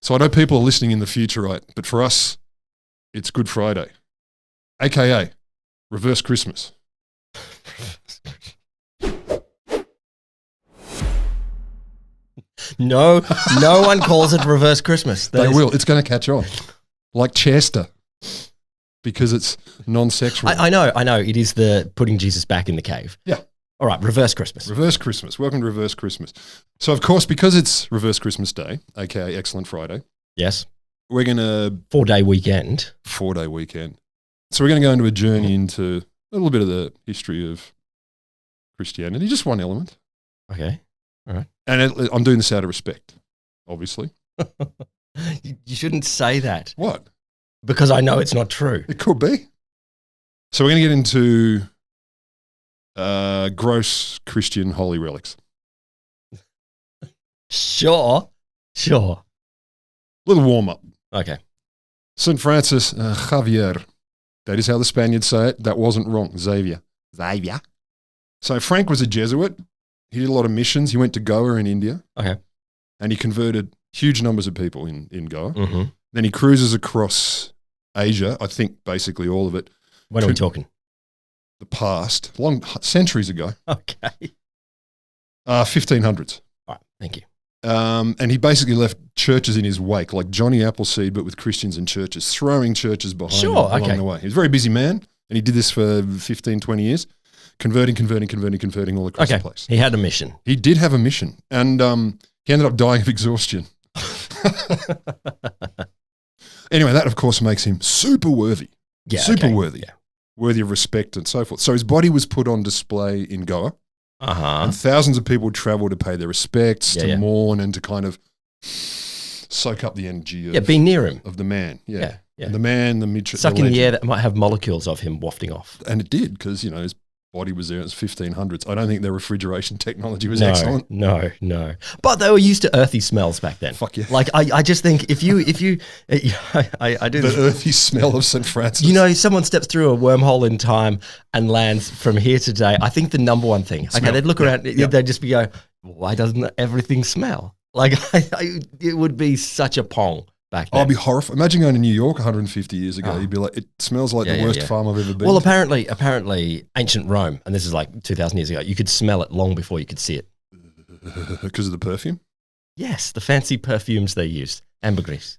So I know people are listening in the future, right? But for us, it's Good Friday, aka Reverse Christmas. No one calls it Reverse Christmas. They will. It's going to catch on. Like Chester. Because it's non-sexual. I know. It is the putting Jesus back in the cave. Yeah. All right, Reverse Christmas. Reverse Christmas. Welcome to Reverse Christmas. So, of course, because it's Reverse Christmas Day, aka Excellent Friday. Yes. We're going to... 4-day weekend. 4-day weekend. So we're going to go into a journey into a little bit of the history of Christianity. Just one element. Okay. All right. And I'm doing this out of respect, obviously. You shouldn't say that. What? Because I know it's not true. It could be. So we're going to get into gross Christian holy relics. Sure. Little warm-up. Okay. St. Francis Xavier. That is how the Spaniards say it. That wasn't wrong. Xavier. So Frank was a Jesuit. He did a lot of missions. He went to Goa in India. Okay. And he converted huge numbers of people in Goa. Mm-hmm. Then he cruises across Asia, I think basically all of it. When are we talking? The past, centuries ago. Okay. 1500s. All right, thank you. And he basically left churches in his wake, like Johnny Appleseed, but with Christians and churches, throwing churches behind him along the way. He was a very busy man, and he did this for 15, 20 years, converting all across the place. He had a mission. He did have a mission, and he ended up dying of exhaustion. Anyway, that, of course, makes him super worthy. Yeah, super worthy. Yeah. Worthy of respect and so forth. So his body was put on display in Goa. Uh-huh. And thousands of people travel to pay their respects, to mourn, and to kind of soak up the energy of, be near him. Of the man. Yeah. And the man, the midget. Suck in the air that might have molecules of him wafting off. And it did, because, his body was there. It was 1500s. I don't think their refrigeration technology was excellent. No. But they were used to earthy smells back then. Fuck yeah. Like, I just think if you, I do the earthy smell of St. Francis. Someone steps through a wormhole in time and lands from here today. I think the number one thing, they'd look around, they'd just be going, why doesn't everything smell? Like, it would be such a pong. Back then. I'd be horrified. Imagine going to New York 150 years ago. You'd be like, it smells like the worst farm I've ever been. Well, apparently, ancient Rome, and this is like 2,000 years ago, you could smell it long before you could see it. Because of the perfume? Yes, the fancy perfumes they used. Ambergris.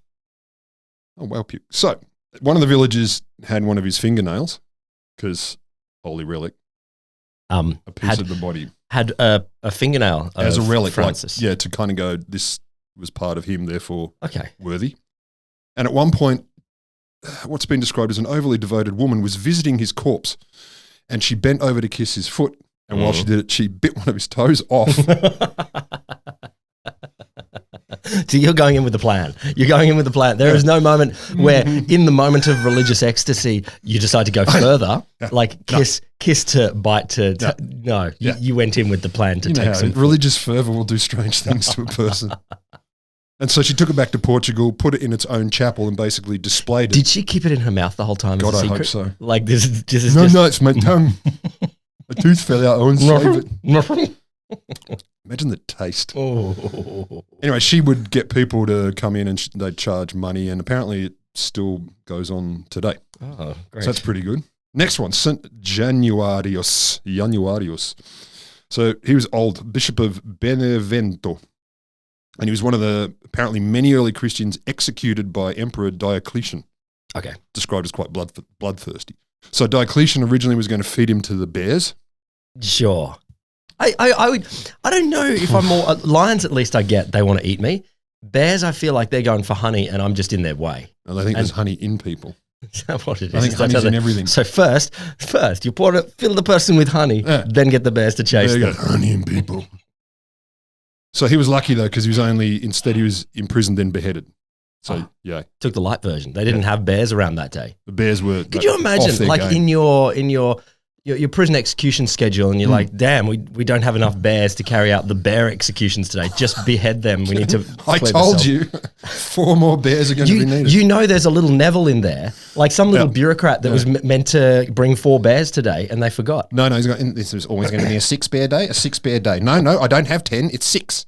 Oh, well, so one of the villagers had one of his fingernails, because holy relic, a piece of the body. Had a fingernail as a relic, Francis. To kind of go, this was part of him, therefore worthy. And at one point, what's been described as an overly devoted woman was visiting his corpse, and she bent over to kiss his foot, and while she did it, she bit one of his toes off. So you're going in with the plan. There is no moment where, in the moment of religious ecstasy, you decide to go further, like kiss to bite to. No, you went in with the plan to take some. Religious fervor will do strange things to a person. And so she took it back to Portugal, put it in its own chapel, and basically displayed it. Did she keep it in her mouth the whole time? God, as a I secret? hope so. Like this is no, it's my tongue. My tooth fell out. I won't save it. Imagine the taste. Oh. Anyway, she would get people to come in, and they'd charge money, and apparently it still goes on today. Oh, great. So that's pretty good. Next one, St. Januarius. So he was old, Bishop of Benevento. And he was one of the, apparently, many early Christians executed by Emperor Diocletian. Okay. Described as quite bloodthirsty. So Diocletian originally was going to feed him to the bears. Sure. I don't know if I'm more, lions at least I get, they want to eat me. Bears, I feel like they're going for honey and I'm just in their way. And I think there's honey in people. Is that what it is? I think honey's in everything. So first, you fill the person with honey, then get the bears to chase them. Honey in people. So he was lucky though, because he was imprisoned then beheaded. So took the light version. They didn't have bears around that day. The bears were. Could you imagine, like game. in your prison execution schedule, and you're like, damn, we don't have enough bears to carry out the bear executions today. Just behead them. We need to. I told you, 4 more bears are going to be needed. You know, there's a little Neville in there, like some little bureaucrat that was meant to bring 4 bears today, and they forgot. No, he's got. This is always going to be a 6 bear day. A 6 bear day. No, I don't have 10. It's 6.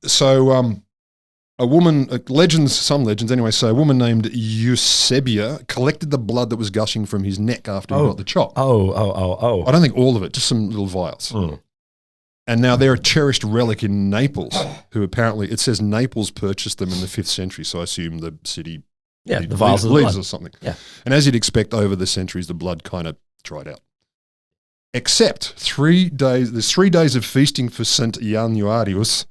So some legends anyway, say a woman named Eusebia collected the blood that was gushing from his neck after he got the chop. Oh. I don't think all of it, just some little vials. And now they're a cherished relic in Naples, who apparently, it says Naples purchased them in the 5th century, so I assume the city the vials of leaves blood or something. Yeah. And as you'd expect, over the centuries, the blood kind of dried out. Except 3 days, there's 3 days of feasting for St. Januarius,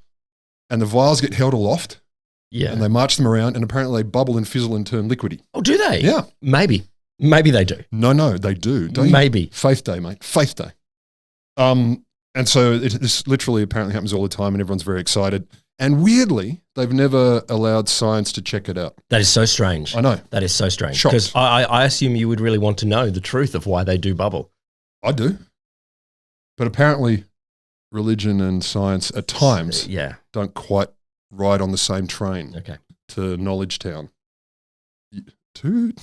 and the vials get held aloft. Yeah. And they march them around, and apparently they bubble and fizzle and turn liquidy. Oh, do they? Yeah. Maybe they do. No, they do. Don't Maybe. You? Faith Day, mate. Faith Day. And so this literally apparently happens all the time, and everyone's very excited. And weirdly, they've never allowed science to check it out. That is so strange. I know. That is so strange. Shocked. Because I assume you would really want to know the truth of why they do bubble. I do. But apparently religion and science at times don't quite ride on the same train to Knowledge Town. Dude.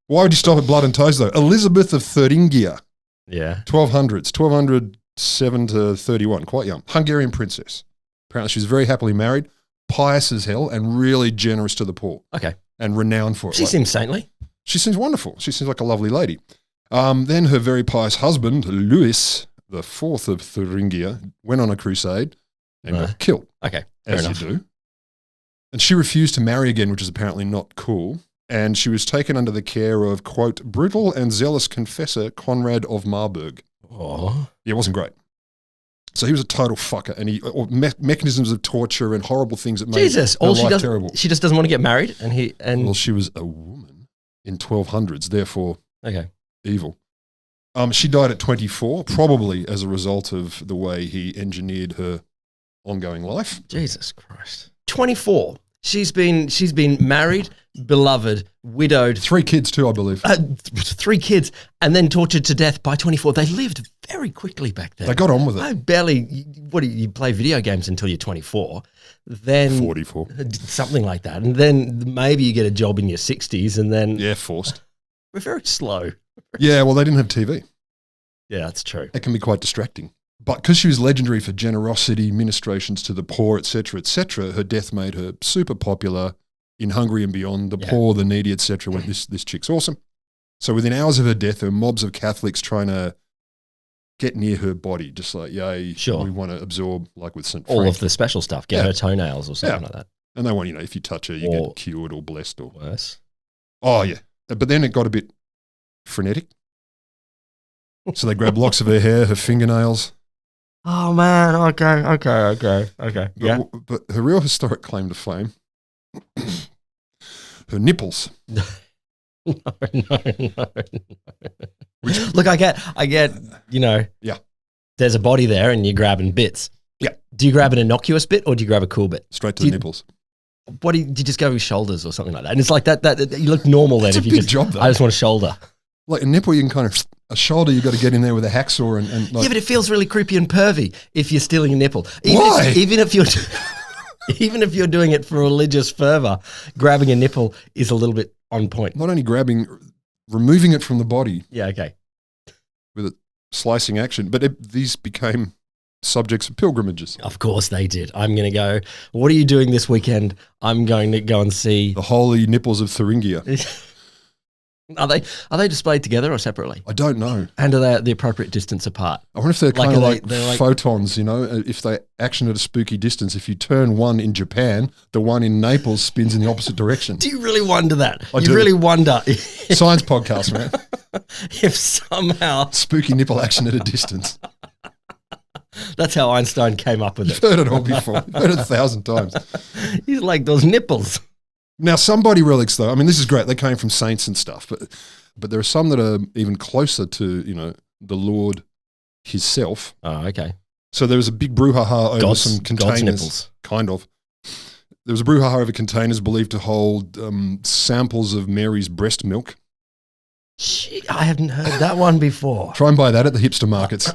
Why would you stop at blood and toes, though? Elizabeth of Thuringia. Yeah. 1200s, 1207 to 31, quite young. Hungarian princess. Apparently she was very happily married, pious as hell, and really generous to the poor. Okay. And renowned for it. She seems saintly. She seems wonderful. She seems like a lovely lady. Then her very pious husband, Louis the Fourth of Thuringia, went on a crusade and got killed. Okay, as you do. And she refused to marry again, which is apparently not cool. And she was taken under the care of, quote, brutal and zealous confessor Conrad of Marburg. Oh. Yeah, it wasn't great. So he was a total fucker, and mechanisms of torture and horrible things that made her life terrible. She just doesn't want to get married, Well, she was a woman in 1200s, therefore evil. She died at 24, probably as a result of the way he engineered her ongoing life. Jesus Christ. 24. She's been married, beloved, widowed. 3 kids too, I believe. 3 kids, and then tortured to death by 24. They lived very quickly back then. They got on with it. I barely, you play video games until you're 24. Then 44. Something like that. And then maybe you get a job in your 60s and then. Yeah, forced. We're very slow. Yeah, well, they didn't have TV. Yeah, that's true. It can be quite distracting. But because she was legendary for generosity, ministrations to the poor, etc., her death made her super popular in Hungary and beyond. The poor, the needy, etc. went, this chick's awesome. So within hours of her death, there were mobs of Catholics trying to get near her body, just like, yay, we want to absorb, like with St. Frank. All of the special stuff, get her toenails or something like that. And they want, if you touch her, you get cured or blessed or worse. Oh, yeah. But then it got a bit frenetic. So they grabbed locks of her hair, her fingernails. Oh, man. Okay. But her real historic claim to fame, her nipples. No. Look, I get, there's a body there and you're grabbing bits. Yeah. Do you grab an innocuous bit or do you grab a cool bit? Straight to the nipples. Do you just go with shoulders or something like that? And it's like that you look normal then. It's a big job, though. I just want a shoulder. Like a nipple, you can kind of, a shoulder, you got to get in there with a hacksaw and like, yeah, but it feels really creepy and pervy if you're stealing a nipple. Why? Even if you're doing it for religious fervor, grabbing a nipple is a little bit on point. Not only removing it from the body. Yeah, okay. With a slicing action, but these became subjects of pilgrimages. Of course they did. I'm going to go, what are you doing this weekend? I'm going to go and see the holy nipples of Thuringia. Are they displayed together or separately? I don't know. And are they at the appropriate distance apart? I wonder if they're kind of like photons, if they action at a spooky distance. If you turn one in Japan, the one in Naples spins in the opposite direction. Do you really wonder that? I do. Really wonder. Science podcast, man. If somehow... Spooky nipple action at a distance. That's how Einstein came up with it. You've heard it all before. You've heard it 1,000 times. He's like, those nipples. Now, some body relics, though, I mean, this is great. They came from saints and stuff, but there are some that are even closer to, the Lord himself. Oh, okay. So there was a big brouhaha over some containers. God's nipples. Kind of. There was a brouhaha over containers believed to hold samples of Mary's breast milk. Gee, I haven't heard that one before. Try and buy that at the hipster markets.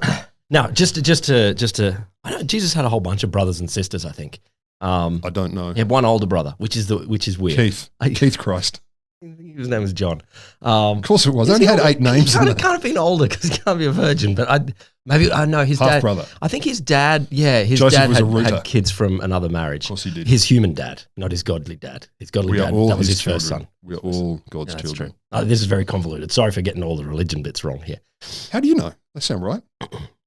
Now, just to, I know Jesus had a whole bunch of brothers and sisters, I think. I don't know. He had one older brother, which is weird. Keith Christ. His name was John. Of course it was. I only had 8 names. He can't have been older because he can't be a virgin. But I know his dad. Half-brother. I think his dad, his Joseph dad was had kids from another marriage. Of course he did. His human dad, not his godly dad. His godly dad, that was his first son. We are all God's children. This is very convoluted. Sorry for getting all the religion bits wrong here. How do you know? They sound right.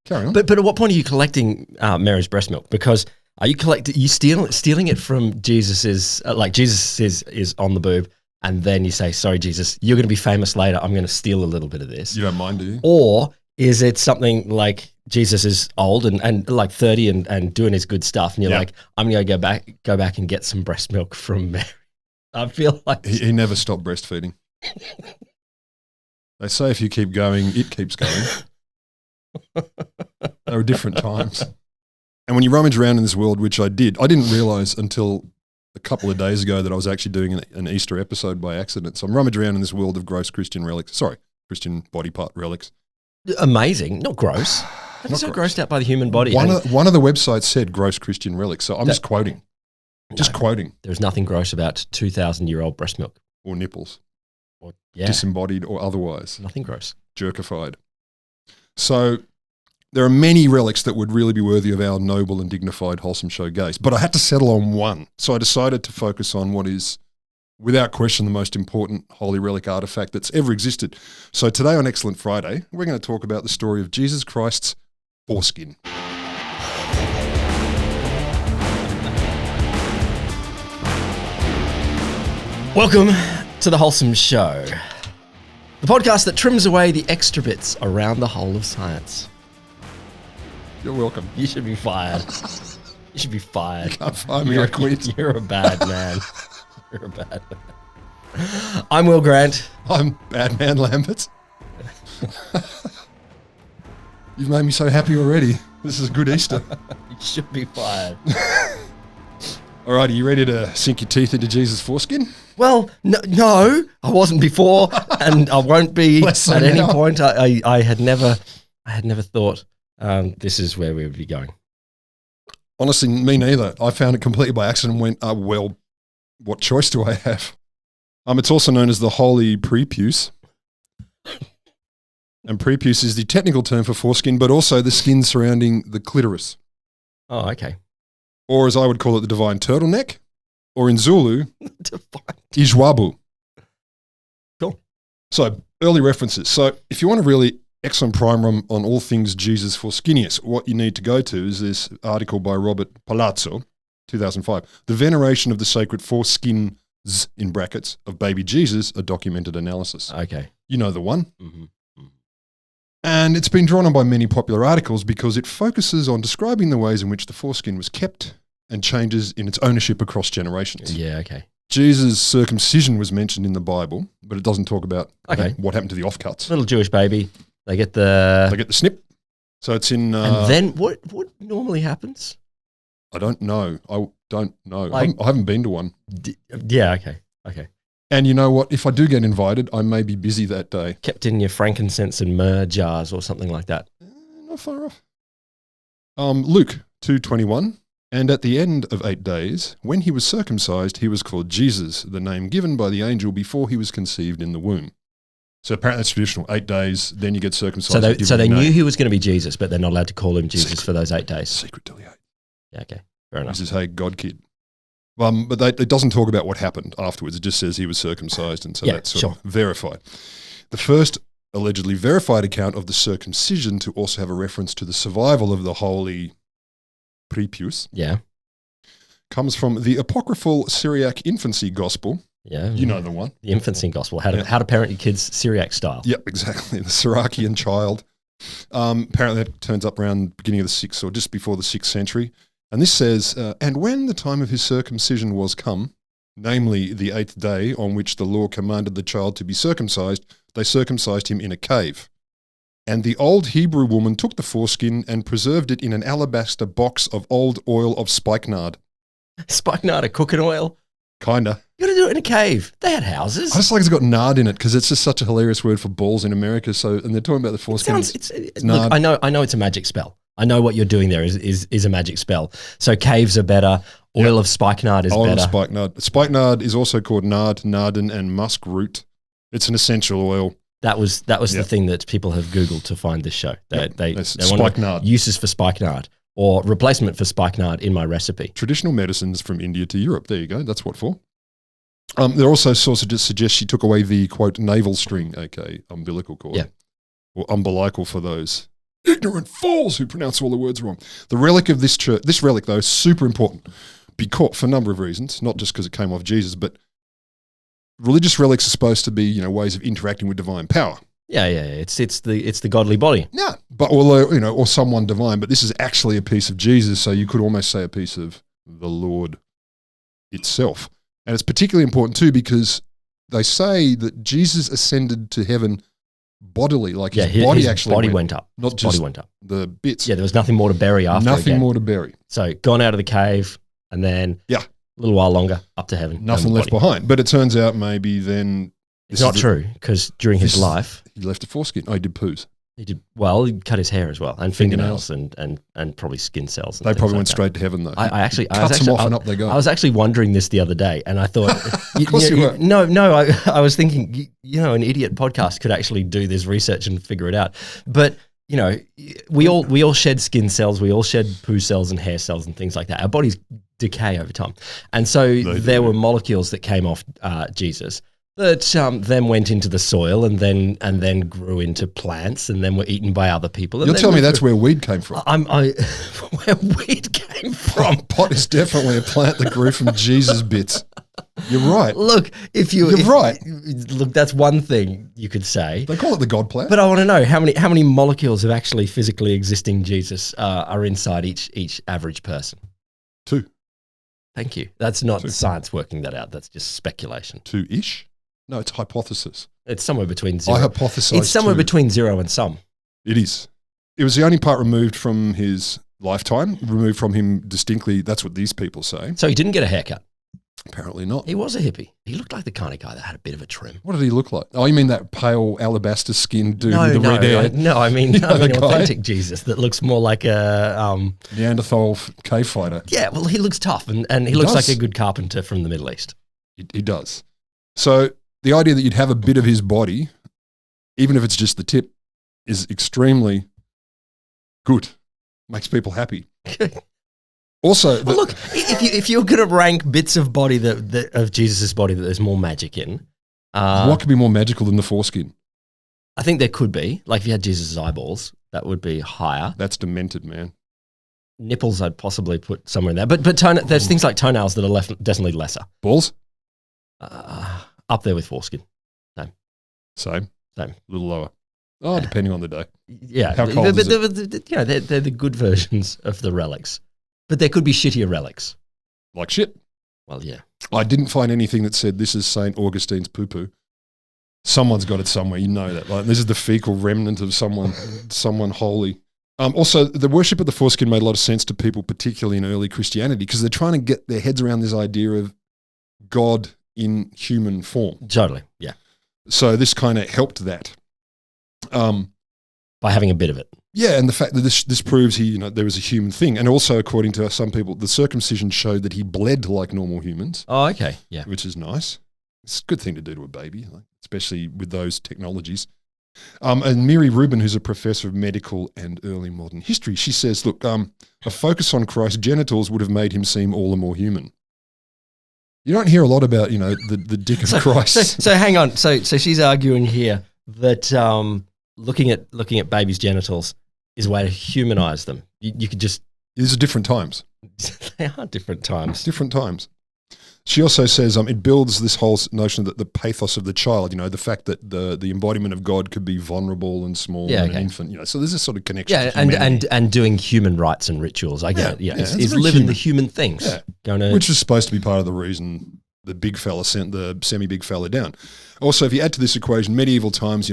Carry on. But at what point are you collecting Mary's breast milk? Because are you stealing it from Jesus's, like Jesus is on the boob, and then you say, sorry, Jesus, you're going to be famous later. I'm going to steal a little bit of this. You don't mind, do you? Or is it something like Jesus is old and like 30 and doing his good stuff, and you're like, I'm going to go back and get some breast milk from Mary. I feel like he never stopped breastfeeding. They say if you keep going, it keeps going. There were different times. And when you rummage around in this world, which I didn't realize until a couple of days ago that I was actually doing an Easter episode by accident. So I'm rummaging around in this world of gross Christian relics. Sorry, Christian body part relics. Amazing, not gross. I'm so grossed out by the human body. One of the websites said gross Christian relics, so I'm just quoting. Just quoting. There's nothing gross about 2,000-year-old breast milk. Or nipples. Disembodied or otherwise. Nothing gross. Jerkified. So there are many relics that would really be worthy of our noble and dignified Wholesome Show gaze. But I had to settle on one. So I decided to focus on what is, without question, the most important holy relic artifact that's ever existed. So today on Excellent Friday, we're going to talk about the story of Jesus Christ's foreskin. Welcome to the Wholesome Show, the podcast that trims away the extra bits around the whole of science. You're welcome. You should be fired. You should be fired. You can't fire me, I quit. You're a bad man. You're a bad man. I'm Will Grant. I'm Bad Man Lambert. You've made me so happy already. This is a good Easter. You should be fired. All right, are you ready to sink your teeth into Jesus' foreskin? Well, no, I wasn't before, and I won't be at any point. I had never thought this is where we would be going. Honestly, me neither. I found it completely by accident and went, well, what choice do I have? It's also known as the holy prepuce. And prepuce is the technical term for foreskin, but also the skin surrounding the clitoris. Oh, okay. Or as I would call it, the divine turtleneck. Or in Zulu, Ijwabu. Cool. So, early references. So, if you want a really excellent primer on all things Jesus Foreskinius, what you need to go to is this article by Robert Palazzo, 2005, The Veneration of the Sacred Foreskins, in brackets, of Baby Jesus, a documented analysis. Okay. You know the one. Mm-hmm. And it's been drawn on by many popular articles because it focuses on describing the ways in which the foreskin was kept and changes in its ownership across generations. Yeah, okay. Jesus' circumcision was mentioned in the Bible, but it doesn't talk about what happened to the offcuts. Little Jewish baby, they get the snip. So it's in... and then what normally happens? I don't know. I haven't been to one. Yeah, okay. And you know what? If I do get invited, I may be busy that day. Kept in your frankincense and myrrh jars or something like that. Not far off. Luke 2:21. And at the end of 8 days, when he was circumcised, he was called Jesus, the name given by the angel before he was conceived in the womb. So apparently that's traditional. 8 days, then you get circumcised. So they knew he was going to be Jesus, but they're not allowed to call him Jesus for those 8 days. Secret till the 8th. Yeah, okay. Fair enough. This is, hey, God kid. But it doesn't talk about what happened afterwards. It just says he was circumcised, and so that's sort of verified. The first allegedly verified account of the circumcision to also have a reference to the survival of the holy prepuce comes from the apocryphal Syriac infancy gospel. Yeah. You know the one. The infancy gospel, how to parent your kids Syriac style. Yep, exactly. The Syrakian child. Apparently that turns up around the beginning of the 6th or just before the 6th century. And this says, and when the time of his circumcision was come, namely the 8th day on which the law commanded the child to be circumcised, they circumcised him in a cave. And the old Hebrew woman took the foreskin and preserved it in an alabaster box of old oil of spikenard. Spikenard, a cooking oil? Kinda. You got to do it in a cave. They had houses. I just like it's got nard in it because it's just such a hilarious word for balls in America. So, and they're talking about the foreskin. Look, I know it's a magic spell. I know what you're doing there is a magic spell. So caves are better. Oil of spikenard is better. Oil of spikenard. Spikenard is also called nard, nardin, and musk root. It's an essential oil. That was the thing that people have Googled to find this show. They spikenard. Uses for spikenard or replacement for spikenard in my recipe. Traditional medicines from India to Europe. There you go. That's what for. There are also sources that suggest she took away the, quote, navel string, aka umbilical cord. Yeah. Or umbilical for those ignorant fools who pronounce all the words wrong. The relic of this church, this relic, though, is super important because, for a number of reasons, not just because it came off Jesus, but religious relics are supposed to be, ways of interacting with divine power. Yeah. It's the godly body. Yeah, but although, or someone divine, but this is actually a piece of Jesus, so you could almost say a piece of the Lord itself. And it's particularly important too because they say that Jesus ascended to heaven bodily, like his body actually went up. Not his just body went up. the bits. Yeah, there was nothing more to bury after. Nothing more to bury. So gone out of the cave and then a little while longer up to heaven. Nothing left behind. But it turns out maybe then it's not true because during his life he left a foreskin. Oh, he did poos. He did he cut his hair as well, and fingernails and probably skin cells. They probably went straight to heaven though. I was off and up they go. I was actually wondering this the other day, and I thought, of course you were. No, I was thinking, an idiot podcast could actually do this research and figure it out. But we all shed skin cells, we all shed poo cells and hair cells and things like that. Our bodies decay over time, and so there were molecules that came off Jesus that then went into the soil and then grew into plants and then were eaten by other people. You'll tell me that's where weed came from. Where weed came from. Pot is definitely a plant that grew from Jesus bits. You're right. Look, you're right. Look, that's one thing you could say. They call it the God plant. But I want to know how many molecules of actually physically existing Jesus are inside each average person. 2. Thank you. That's not science working that out. That's just speculation. 2-ish? No, it's hypothesis. It's somewhere between 0. I hypothesize. It's somewhere between 0 and some. It is. It was the only part removed from his lifetime, removed from him distinctly. That's what these people say. So he didn't get a haircut? Apparently not. He was a hippie. He looked like the kind of guy that had a bit of a trim. What did he look like? Oh, you mean that pale alabaster skinned dude with the red hair? No, I mean authentic Jesus that looks more like a Neanderthal cave fighter. Yeah, well, he looks tough and he looks like a good carpenter from the Middle East. He does. So the idea that you'd have a bit of his body, even if it's just the tip, is extremely good. Makes people happy. Also, look, if you're going to rank bits of body of Jesus' body that there's more magic in, what could be more magical than the foreskin? I think there could be. Like if you had Jesus' eyeballs, that would be higher. That's demented, man. Nipples, I'd possibly put somewhere in there, but there's things like toenails that are definitely lesser. Balls, up there with foreskin. Same. A little lower. Oh, depending on the day. Yeah, how cold is it? They're the good versions of the relics. But there could be shittier relics. Like shit. Well, yeah. I didn't find anything that said this is St. Augustine's poo-poo. Someone's got it somewhere. You know that. Like, this is the fecal remnant of someone holy. Also, the worship of the foreskin made a lot of sense to people, particularly in early Christianity, because they're trying to get their heads around this idea of God in human form. Totally, yeah. So this kind of helped that. By having a bit of it. Yeah, and the fact that this proves there was a human thing. And also, according to some people, the circumcision showed that he bled like normal humans. Oh, okay, yeah. Which is nice. It's a good thing to do to a baby, especially with those technologies. And Miri Rubin, who's a professor of medical and early modern history, she says, look, a focus on Christ's genitals would have made him seem all the more human. You don't hear a lot about, the dick of Christ. So hang on. So she's arguing here that looking at babies' genitals is a way to humanize them. You could just... These are different times. They are different times. Different times. She also says it builds this whole notion that the pathos of the child, the fact that the embodiment of God could be vulnerable and small and an infant, so there's this sort of connection. Yeah, and doing human rites and rituals. I get it. Yeah, it's living the human things. Yeah. Which is supposed to be part of the reason the big fella sent the semi-big fella down. Also, if you add to this equation, medieval times,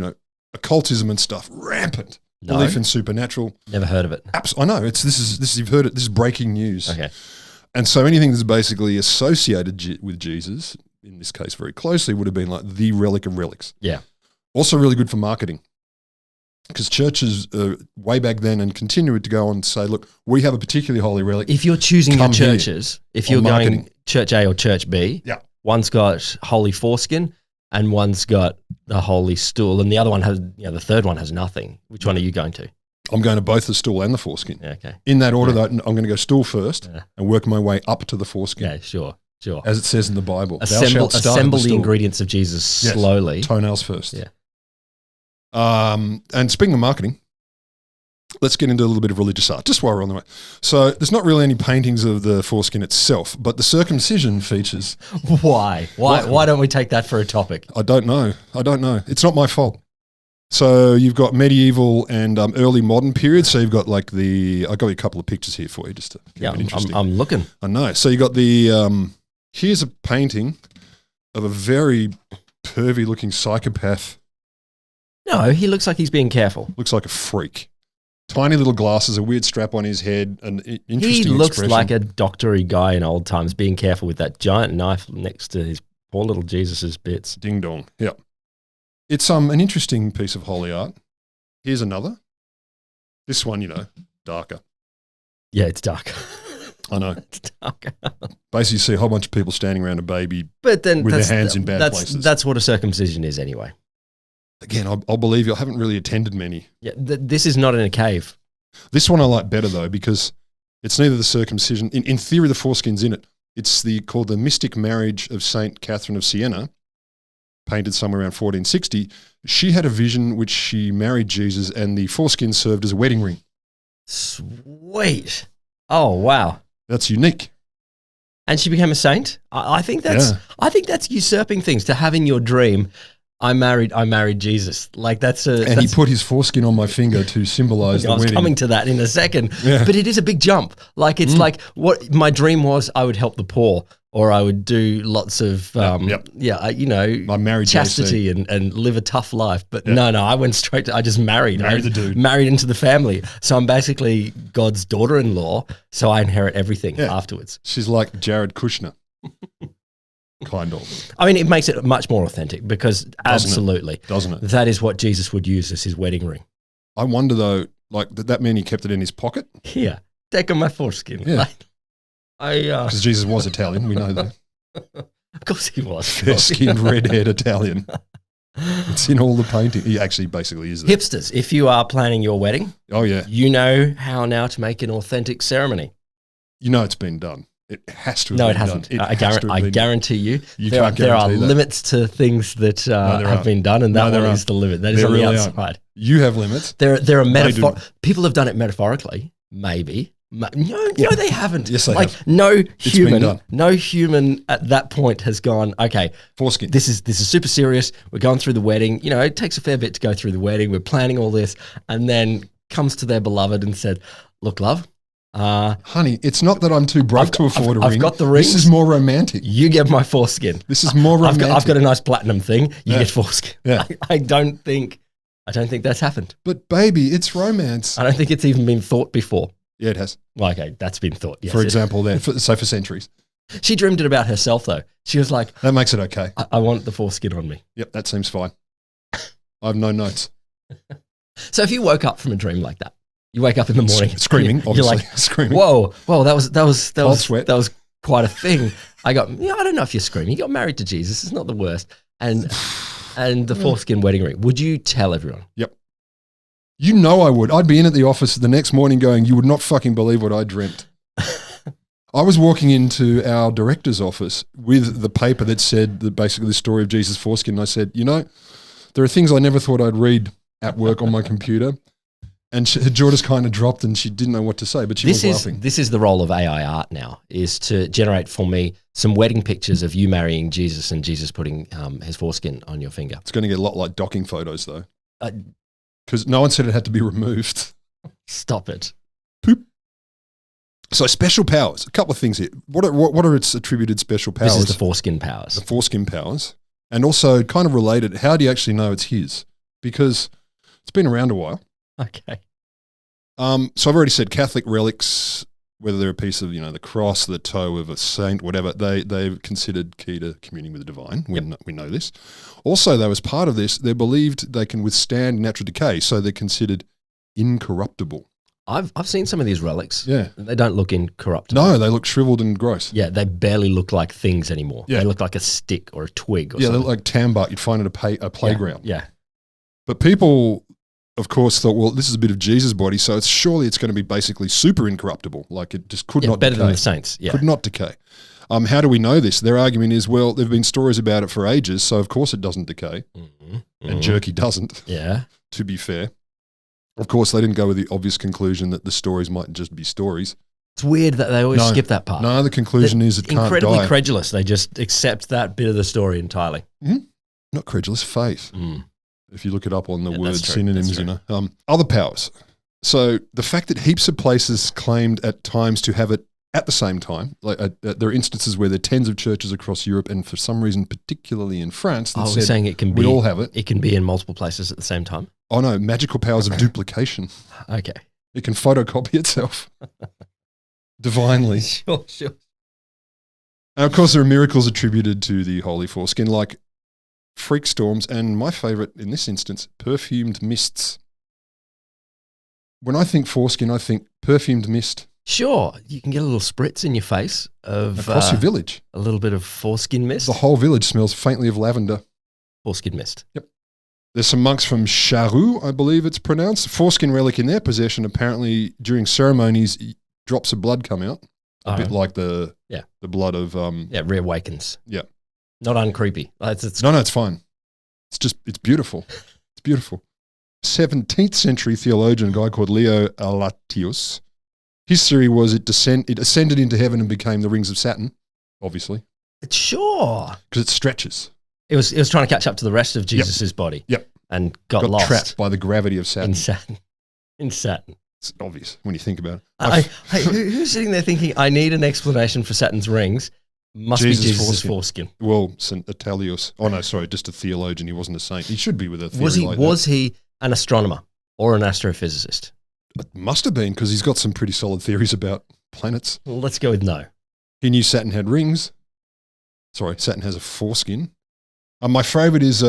occultism and stuff, rampant. No. Belief in supernatural. Never heard of it. I know. This is you've heard it. This is breaking news. Okay. And so anything that's basically associated with Jesus, in this case very closely, would have been like the relic of relics. Yeah. Also really good for marketing. because churches way back then and continued to go on to say, look, we have a particularly holy relic. If you're choosing your churches, if you're going Church A or Church B, one's got holy foreskin and one's got the holy stool, and the other one has, the third one has nothing. Which one are you going to? I'm going to both the stool and the foreskin. Yeah, okay. In that order, though, I'm going to go stool first and work my way up to the foreskin. Yeah, sure. As it says in the Bible. Assemble the ingredients of Jesus slowly. Toenails first. Yeah. And speaking of marketing, let's get into a little bit of religious art, just while we're on the way. So there's not really any paintings of the foreskin itself, but the circumcision features. Why? Why don't we take that for a topic? I don't know. It's not my fault. So you've got medieval and early modern periods. So you've got like I got you a couple of pictures here for you just to keep it interesting. I'm looking. I know. So you got here's a painting of a very pervy looking psychopath. No, he looks like he's being careful. Looks like a freak. Tiny little glasses, a weird strap on his head, an interesting He looks expression. like a doctory guy in old times, being careful with that giant knife next to his poor little Jesus's bits. Ding dong. Yeah. It's an interesting piece of holy art. Here's another. This one, darker. Yeah, it's dark. I know. It's darker. Basically, you see a whole bunch of people standing around a baby with their hands in bad places. That's what a circumcision is anyway. Again, I'll believe you. I haven't really attended many. Yeah, this is not in a cave. This one I like better, though, because it's neither the circumcision. In theory, the foreskin's in it. It's called the Mystic Marriage of Saint Catherine of Siena, painted somewhere around 1460. She had a vision which she married Jesus, and the foreskin served as a wedding ring. Sweet. Oh, wow. That's unique. And she became a saint? I think that's usurping things, to have in your dream, I married Jesus. Like he put his foreskin on my finger to symbolize the wedding. I was coming to that in a second. Yeah. But it is a big jump. Like it's like what my dream was, I would help the poor, or I would do lots of my married chastity and live a tough life. But no, I went straight to, I just married the dude. Married into the family. So I'm basically God's daughter-in-law, so I inherit everything afterwards. She's like Jared Kushner. Kind of. I mean, it makes it much more authentic because doesn't it? That is what Jesus would use as his wedding ring. I wonder though, like did that mean he kept it in his pocket? Here, take on my foreskin. Yeah. Because Jesus was Italian, we know that. Of course he was. Fair-skinned, red-haired Italian. It's in all the painting. He actually basically is that. Hipsters, if you are planning your wedding, you know how now to make an authentic ceremony. You know it's been done. It has to have been done. No, it hasn't. I guarantee you. There are that. limits to things that have been done, and that one is the limit. That is on the outside. You have limits. There are people have done it metaphorically, maybe. No, they haven't. Yes, they have. No human at that point has gone, okay, foreskin. This is super serious. We're going through the wedding. It takes a fair bit to go through the wedding. We're planning all this, and then comes to their beloved and said, look, love, honey, it's not that I'm too broke to afford a ring. I've got the rings. This is more romantic. You get my foreskin. This is more romantic. I've got a nice platinum thing. You get foreskin. Yeah. I don't think that's happened. But baby, it's romance. I don't think it's even been thought before. Yeah, it has. Well, okay, that's been thought. Yes, for example, for centuries. She dreamed it about herself, though. She was like, that makes it okay. I want the foreskin on me. Yep, that seems fine. I have no notes. So if you woke up from a dream like that, you wake up in the morning screaming, obviously. You're like, screaming. Whoa, that was quite a thing. I don't know if you're screaming. You got married to Jesus. It's not the worst. And the foreskin wedding ring. Would you tell everyone? Yep. You know I would. I'd be in at the office the next morning going, you would not fucking believe what I dreamt. I was walking into our director's office with the paper that said basically the story of Jesus' foreskin. And I said, there are things I never thought I'd read at work on my computer. And her jaw just kind of dropped and she didn't know what to say, but she was laughing. This is the role of AI art now, is to generate for me some wedding pictures of you marrying Jesus and Jesus putting his foreskin on your finger. It's going to get a lot like docking photos though. Because no one said it had to be removed. Stop it. Poop. So special powers, a couple of things here. What are its attributed special powers? This is the foreskin powers. The foreskin powers. And also kind of related, how do you actually know it's his? Because it's been around a while. Okay. So I've already said Catholic relics whether they're a piece of, the cross, the toe of a saint, whatever, they're considered key to communing with the divine. We know this. Also, though, as part of this, they're believed they can withstand natural decay, so they're considered incorruptible. I've seen some of these relics. Yeah. They don't look incorruptible. No, they look shriveled and gross. Yeah, they barely look like things anymore. Yeah. They look like a stick or a twig or something. something. They look like tambark you'd find at a playground. Yeah. But people, of course, thought, well, this is a bit of Jesus' body, so surely it's going to be basically super incorruptible. Like it just could not better decay. Than the saints. Yeah. Could not decay. How do we know this? Their argument is, well, there have been stories about it for ages, so of course it doesn't decay. And jerky doesn't, to be fair. Of course, they didn't go with the obvious conclusion that the stories might just be stories. It's weird that they always skip that part. No, the conclusion is it can't die. Incredibly credulous. They just accept that bit of the story entirely. Mm-hmm. Not credulous, faith. If you look it up on the word synonyms, Other powers. So the fact that heaps of places claimed at times to have it at the same time, like there are instances where there are tens of churches across Europe, and for some reason, particularly in France, that said, saying it can be, we all have it. It can be in multiple places at the same time. Oh no, magical powers of duplication. Okay. It can photocopy itself divinely. Sure. And of course, there are miracles attributed to the holy foreskin, like freak storms, and my favorite in this instance, perfumed mists. When I think foreskin, I think perfumed mist. Sure, you can get a little spritz in your face of across your village. A little bit of foreskin mist. The whole village smells faintly of lavender. Foreskin mist. Yep. There's some monks from Charroux, I believe it's pronounced. Foreskin relic in their possession. Apparently, during ceremonies, drops of blood come out, a bit like the blood of reawakens. Yeah, not uncreepy. No, it's fine. It's beautiful. It's beautiful. 17th century theologian, a guy called Leo Alatius. His theory was it ascended into heaven and became the rings of Saturn, obviously. Sure. Because it stretches. It was trying to catch up to the rest of Jesus' body. Yep. And got lost. Trapped by the gravity of Saturn. In Saturn. It's obvious when you think about it. Who's sitting there thinking, I need an explanation for Saturn's rings? Must be Jesus' foreskin. Well, St. Atalius. Oh, no, sorry, just a theologian. He wasn't a saint. He should be with a theory Was he an astronomer or an astrophysicist? It must have been, because he's got some pretty solid theories about planets. Well, let's go with no. He knew Saturn had rings. Sorry, Saturn has a foreskin. My favourite is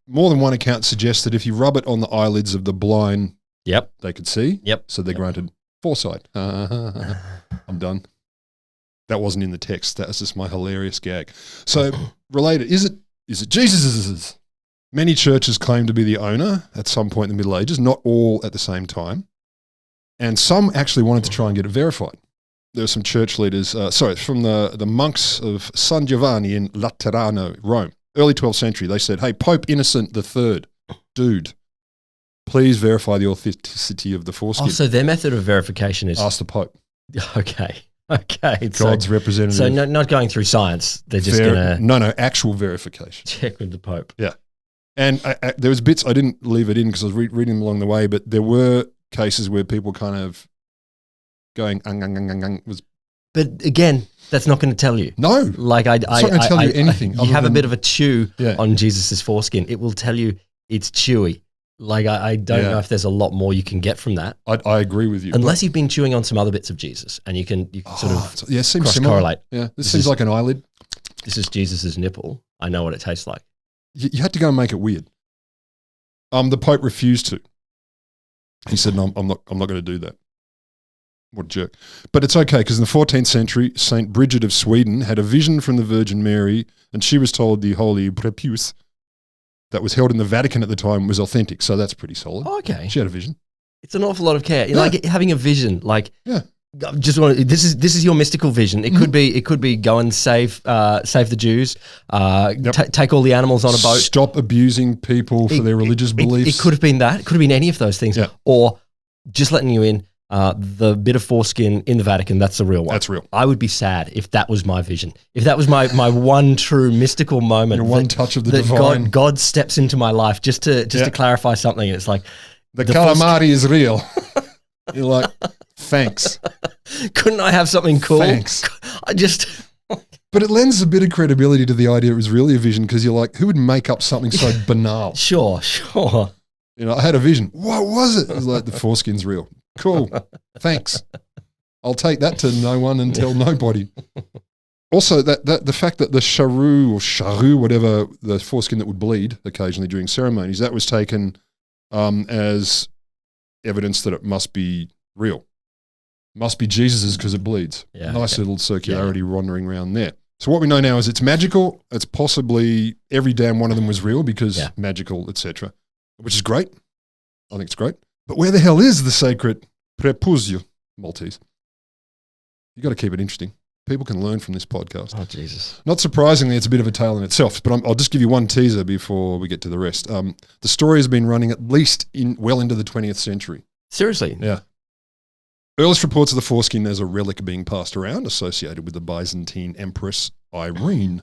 more than one account suggests that if you rub it on the eyelids of the blind, they could see. So they're granted foresight. I'm done. That wasn't in the text. That was just my hilarious gag. So related, is it Jesus's? Many churches claim to be the owner at some point in the Middle Ages, not all at the same time. And some actually wanted to try and get it verified. There were some church leaders, from the monks of San Giovanni in Laterano, Rome, early 12th century. They said, hey, Pope Innocent III, dude, please verify the authenticity of the foreskin. Oh, so their method of verification is... Ask the Pope. Okay. God's representative. So not going through science. They're just going to... No, actual verification. Check with the Pope. Yeah. And there was bits, I didn't leave it in because I was reading them along the way, but there were cases where people kind of going, was. But again, that's not going to tell you. No. Like it's not going to tell you anything. You have a bit of a chew on Jesus' foreskin. It will tell you it's chewy. Like I don't know if there's a lot more you can get from that. I agree with you. Unless you've been chewing on some other bits of Jesus and you can sort of cross-correlate. Yeah, this seems like an eyelid. This is Jesus' nipple. I know what it tastes like. You had to go and make it weird. The Pope refused to. He said, no, I'm not going to do that. What a jerk. But it's okay, because in the 14th century, St. Bridget of Sweden had a vision from the Virgin Mary, and she was told the holy prepuce that was held in the Vatican at the time was authentic, so that's pretty solid. Oh, okay. She had a vision. It's an awful lot of care. Like having a vision, like just this is your mystical vision. It could be go and save the Jews, take all the animals on a boat, stop abusing people for their religious beliefs. It could have been that. It could have been any of those things, or just letting you in. The bit of foreskin in the Vatican, that's the real one. That's real. I would be sad if that was my vision. If that was my one true mystical moment. Your one touch of the divine. God steps into my life just to clarify something. It's like the calamari is real. You're like, thanks. Couldn't I have something cool? Thanks. But it lends a bit of credibility to the idea it was really a vision, because you're like, who would make up something so banal? Sure. I had a vision. What was it? It was like, the foreskin's real. Cool. Thanks. I'll take that to no one and tell nobody. Also, the fact that the charu, whatever, the foreskin that would bleed occasionally during ceremonies, that was taken as evidence that it must be real. Must be Jesus's because it bleeds. Yeah, nice little circularity wandering around there. So what we know now is it's magical. It's possibly every damn one of them was real because magical, etc., which is great. I think it's great. But where the hell is the sacred prepuce, Maltese? You got to keep it interesting. People can learn from this podcast. Oh, Jesus. Not surprisingly, it's a bit of a tale in itself, but I'll just give you one teaser before we get to the rest. The story has been running at least well into the 20th century. Seriously? Yeah. Earliest reports of the foreskin as a relic being passed around, associated with the Byzantine Empress Irene.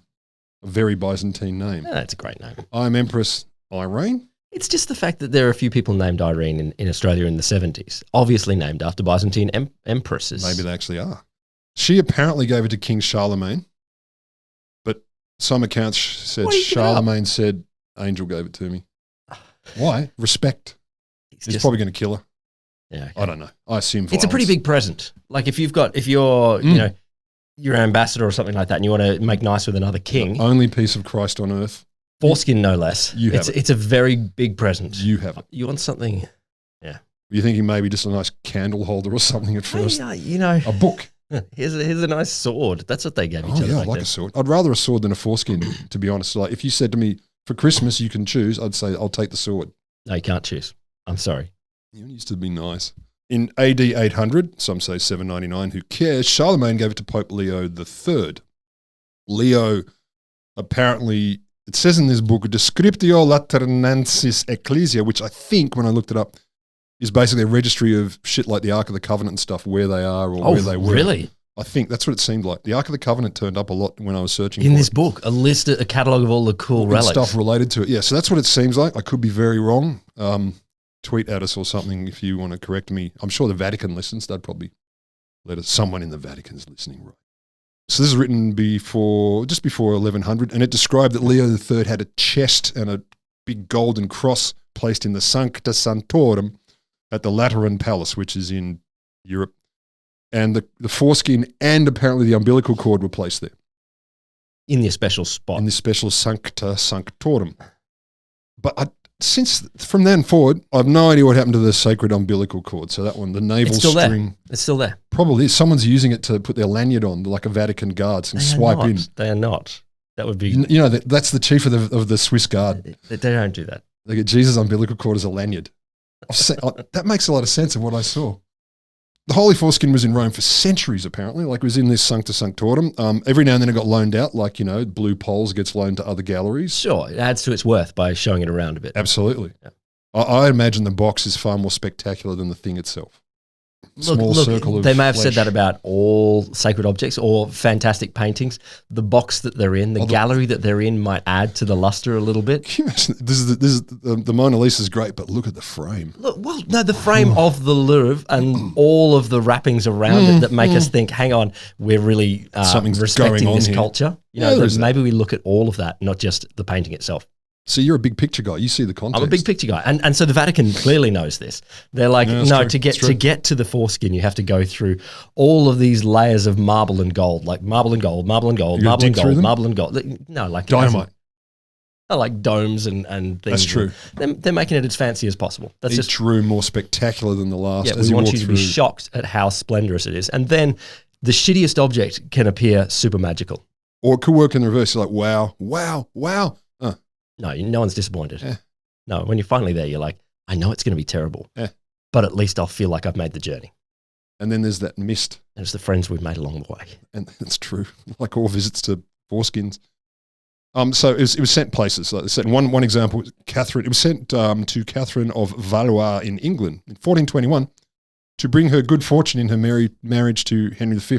A very Byzantine name. Yeah, that's a great name. I'm Empress Irene. It's just the fact that there are a few people named Irene in Australia in the 70s, obviously named after Byzantine empresses. Maybe they actually are. She apparently gave it to King Charlemagne, but some accounts said Charlemagne said, Angel gave it to me. Why? Respect. He's probably going to kill her. Yeah, okay. I don't know. I assume violence. It's a pretty big present. Like if you're, you're an ambassador or something like that and you want to make nice with another king. The only piece of Christ on earth. Foreskin, no less. It's a very big present. You have it. You want something, yeah. Were you thinking maybe just a nice candle holder or something at first? A book. Here's a nice sword. That's what they gave each other. Yeah, I like a sword. I'd rather a sword than a foreskin, to be honest. Like if you said to me, for Christmas you can choose, I'd say I'll take the sword. No, you can't choose. I'm sorry. It used to be nice. In AD 800, some say 799, who cares, Charlemagne gave it to Pope Leo III. Leo apparently, it says in this book, Descriptio Laternensis Ecclesia, which I think, when I looked it up, is basically a registry of shit like the Ark of the Covenant and stuff, where they are or where they were. Really? I think that's what it seemed like. The Ark of the Covenant turned up a lot when I was searching in this book, a catalogue of all the cool relics. Stuff related to it. Yeah, so that's what it seems like. I could be very wrong. Tweet at us or something if you want to correct me. I'm sure the Vatican listens. They'd probably let us. Someone in the Vatican's listening, right? So this is written just before 1100, and it described that Leo III had a chest and a big golden cross placed in the Sancta Sanctorum at the Lateran Palace, which is in Europe. And the foreskin and apparently the umbilical cord were placed there. In this special spot. In this special Sancta Sanctorum. But since from then forward, I have no idea what happened to the sacred umbilical cord. So that one, the navel string. It's still there. Probably. Someone's using it to put their lanyard on, like a Vatican guards, and swipe in. They are not. That would be... that's the chief of the Swiss guard. They don't do that. They get Jesus' umbilical cord as a lanyard. That makes a lot of sense of what I saw. The Holy Foreskin was in Rome for centuries, apparently. Like, it was in this Sancta Sanctorum. Every now and then it got loaned out, like, Blue Poles gets loaned to other galleries. Sure, it adds to its worth by showing it around a bit. Absolutely. Yeah. I imagine the box is far more spectacular than the thing itself. Small circle of they may have flesh. said that about all sacred objects or fantastic paintings. The box that they're in, the gallery that they're in might add to the luster a little bit. Can you imagine? This is the Mona Lisa is great, but look at the frame. The frame of the Louvre and all of the wrappings around it that make us think, hang on, we're really something's respecting going on this here. culture. Maybe we look at all of that, not just the painting itself. So you're a big picture guy. You see the context. I'm a big picture guy. And so the Vatican clearly knows this. They're like, to get to the foreskin, you have to go through all of these layers of marble and gold, like marble and gold, marble and gold, marble and gold, marble and gold. No, like dynamite. Like domes and things. That's true. They're making it as fancy as possible. That's each room more spectacular than the last. Yeah, we want you to be shocked at how splendorous it is. And then the shittiest object can appear super magical. Or it could work in the reverse. You're like, wow, wow, wow. No one's disappointed. No, when you're finally there, you're like, I know it's going to be terrible, but at least I'll feel like I've made the journey. And then there's that mist. And it's the friends we've made along the way. And that's true. Like all visits to foreskins. So it was sent places. Like one example was Catherine. It was sent to Catherine of Valois in England in 1421 to bring her good fortune in her marriage to Henry V.